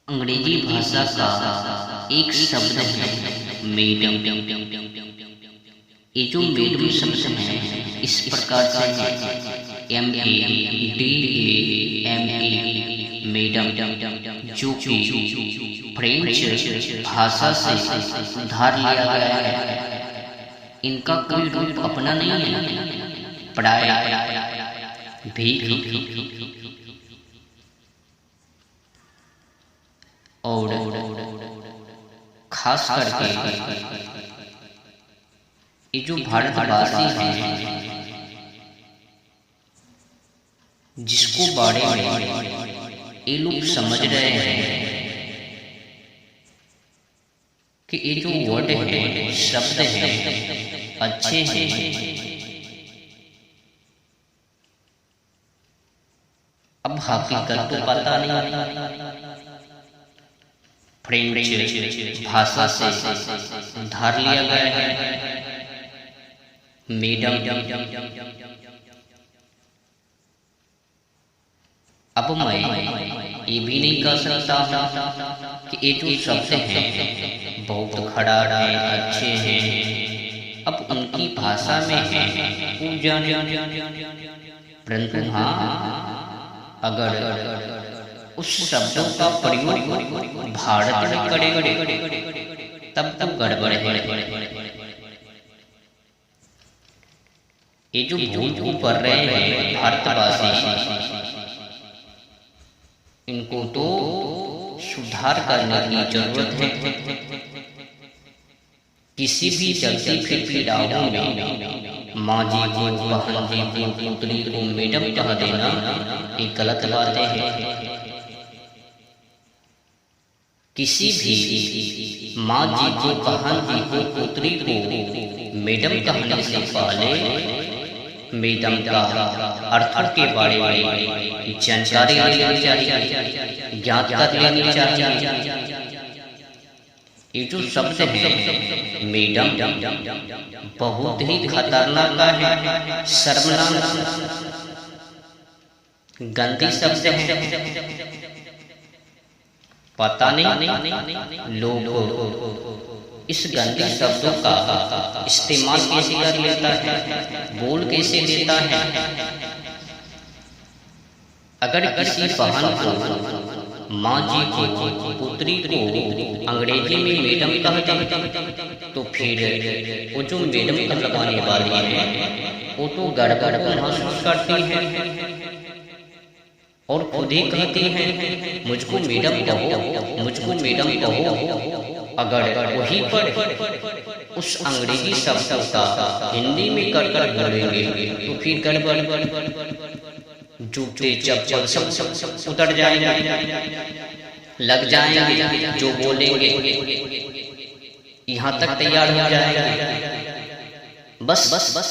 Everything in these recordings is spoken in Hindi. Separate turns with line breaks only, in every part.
अंग्रेजी भाषा का एक शब्द है मेडम। ये जो मेडम शब्द है इस प्रकार से है MEDAME मेडम, जो कि फ्रेंच भाषा से उधार लिया गया है। इनका कोई रूप अपना नहीं है। पढ़ाया भी और खास करके ये जो भारतवासी हैं जिसको बारे में ये लोग समझ रहे हैं कि ये जो वर्ड है, शब्द है, अच्छे हैं, अब हकीकत तो पता नहीं। फ्रेंच भाषा से उधार लिया गया है मेडम। अब मैं ये भी नहीं कह सकता कि ये जो शब्द हैं बहुत खड़ा है, अच्छे हैं, अब उनकी भाषा में है, परंतु हाँ, अगर उस शब्दों का प्रयोग भारत में करेंगे तब गड़बड़ है। ये जो भूल कर रहे हैं भारतवासी, इनको तो सुधार करने की जरूरत है। किसी भी चलती फिरती राहों में माँ जी को, बहन जी को, पुत्री को मैडम कह देना ये गलत बातें हैं। किसी भी माँ जी को, बहन जी को, पुत्री को मैडम कहने से पहले मैडम का अर्थ के बारे में जानकारी लेनी चाहिए, ज्ञात कर लेनी चाहिए। ये जो शब्द है मैडम बहुत ही खतरनाक है, शर्मनाक, गंदी शब्द है। पता नहीं लोग इस गंदे शब्दों का इस्तेमाल कैसे कर लेता है, बोल कैसे देता है। अगर किसी बहन को, माँ जी को, पुत्री को अंग्रेजी में मैडम कहते तो फिर वो जो मैडम का लगाने वाली है वो तो गड़बड़ को महसूस करती है और खुद ही कहती हैं मुझको मैडम कहो, मुझको मैडम कहो। अगर वहीं पर उस अंग्रेजी शब्द का हिंदी में कर बोलेंगे तो फिर गड़बड़, जूते चप्पल सब उतर जाएंगे, लग जाएंगे, जो बोलेंगे यहाँ तक तैयार हो जाएंगे। बस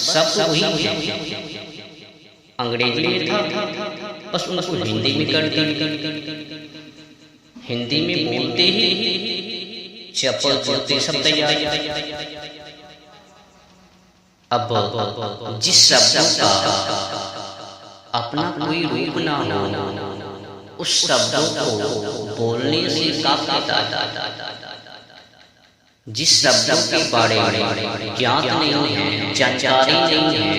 सब वही है, अंग्रेजी में था, बस उनको हिंदी में कर दी। हिंदी में बोलते ही चप्पल जूते सब तैयार। अब जिस शब्द का अपना कोई रूप ना हो, उस शब्दों को बोलने से क्या फायदा। जिस शब्दों के बारे में ज्ञात नहीं है, जानकारी नहीं है,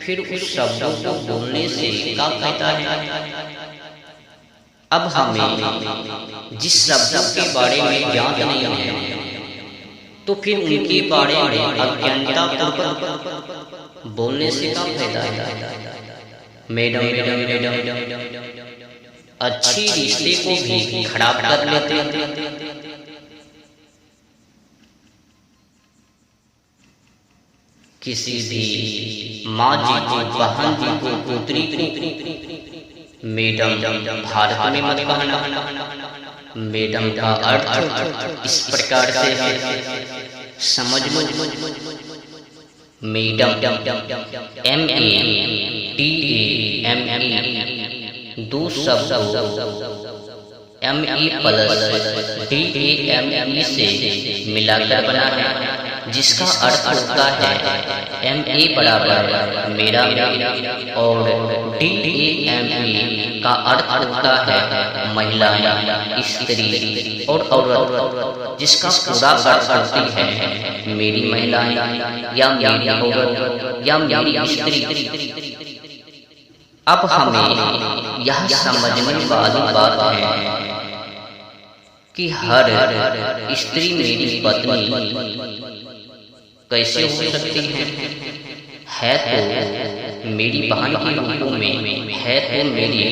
फिर उस शब्दों को बोलने से क्या फायदा है। अब हमें जिस शब्दों के बारे में ज्ञात नहीं है तो फिर उनके बारे में अज्ञानता पूर्वक बोलने से क्या फायदा है। मैडम अच्छी रिश्ते को भी खराब कर लेते हैं। किसी भी माँ जी को, बहन जी को, पुत्री को मैडम भारत में मत कहना। मैडम का अर्थ इस प्रकार से है, समझ लो। मैडम MEDAME दो शब्द ME प्लस DAME से मिलाकर बना है, जिसका अर्थ होता है MA बराबर मेरा और DAME का अर्थ होता है महिला, स्त्री और औरत, जिसका पूरा अर्थ होती है मेरी महिलाएं या मेरी औरत या मेरी स्त्री। अब हमें यह समझने वाली बात है कि हर स्त्री मेरी पत्नी कैसे हो सकती है तो मेरी बहन के रूपों में, है तो मेरी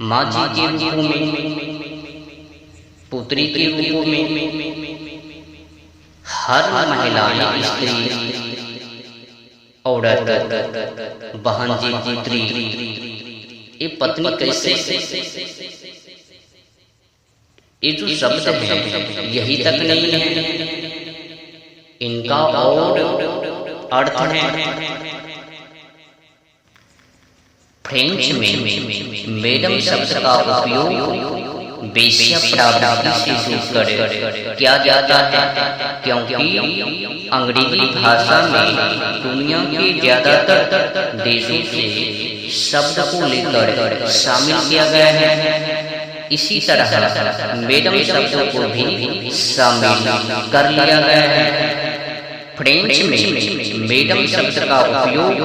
माँ जी के रूपों में, पुत्री के रूपों में। हर महिला, स्त्री, औरत, बहन जी, पुत्री, ये पत्नी कैसे, ये जो शब्द है यही तक नहीं है, इनका और अर्थ है। फ्रेंच में मैडम शब्द का उपयोग वेश्या प्रावृत्ति से जोड़कर किया जाता है, क्योंकि अंग्रेजी भाषा में दुनिया के ज्यादातर देशों से शब्द को लेकर शामिल किया गया है। इसी तरह मैडम शब्द को भी शामिल कर लिया गया है। फ्रेंच में मैडम शब्द का उपयोग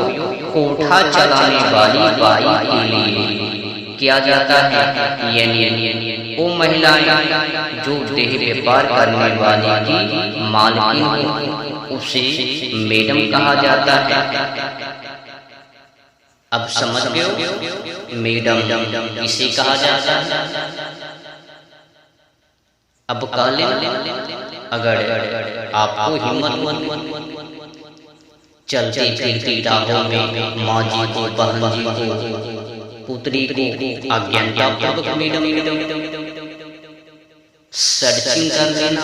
कोठा चलाने वाली बाई के लिए किया जाता है, यानी वो महिलाएं जो देह व्यापार करने वाली की मालकिन हो, उसे मैडम कहा जाता है। अब समझ गए मैडम इसे कहा जाता है। अब कह लेना, अगर आपको हिम्मत चलती फिरती राहों में माँ जी को, बहन जी को, पुत्री को अज्ञानतापूर्वक मैडम सर्चिंग कर लेना।